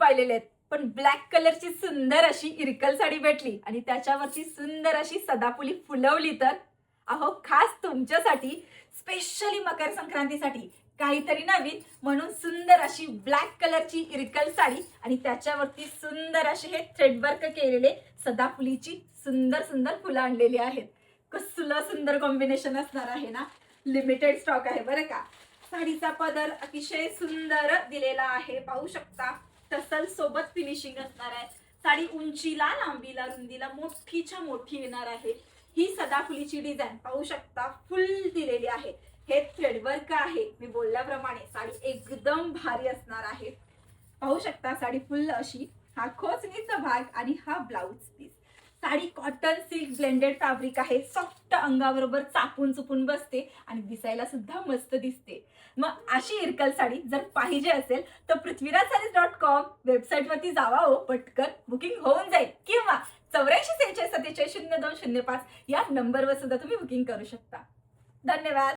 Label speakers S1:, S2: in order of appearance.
S1: पाहिलेले आहेत, पण ब्लॅक कलरची सुंदर अशी इरकल साडी भेटली आणि त्याच्यावरती सुंदर अशी सदाफुली फुलवली तर अहो खास तुमच्यासाठी स्पेशली मकर संक्रांतीसाठी काहीतरी नवीन म्हणून सुंदर अशी ब्लॅक कलरची इरकल साडी आणि त्याच्यावरती सुंदर असे हे थ्रेडवर्क केलेले सदाफुलीची सुंदर सुंदर फुलं आणलेली आहेत. कसलं सुंदर कॉम्बिनेशन असणार आहे ना. लिमिटेड स्टॉक आहे बरं का. साडीचा पदर अतिशय सुंदर दिलेला आहे, पाहू शकता. टसल सोबत फिनिशिंग असणार आहे. साडी उंचीला, लांबीला, रुंदीला मोठीच्या मोठी येणार आहे. ही सदाफुलीची डिझाईन पाहू शकता, फुल दिलेली आहे. हे थ्रेडवर्क आहे. मी बोलल्याप्रमाणे साडी एकदम भारी असणार आहे. पाहू शकता साडी फुल अशी, हा खोचणीचा भाग आणि हा blouse piece. Sari cotton silk blended fabric आहे. सॉफ्ट अंगाबरोबर चापून चुपून बसते आणि दिसायला सुद्धा मस्त दिसते. मग अशी इरकल साडी जर पाहिजे असेल तर prithvirajsarees.com वेबसाईटवरती जावा हो, पटकन बुकिंग होऊन जाईल. किंवा 84 47 47 0205 या नंबरवर सुद्धा तुम्ही बुकिंग करू शकता. धन्यवाद.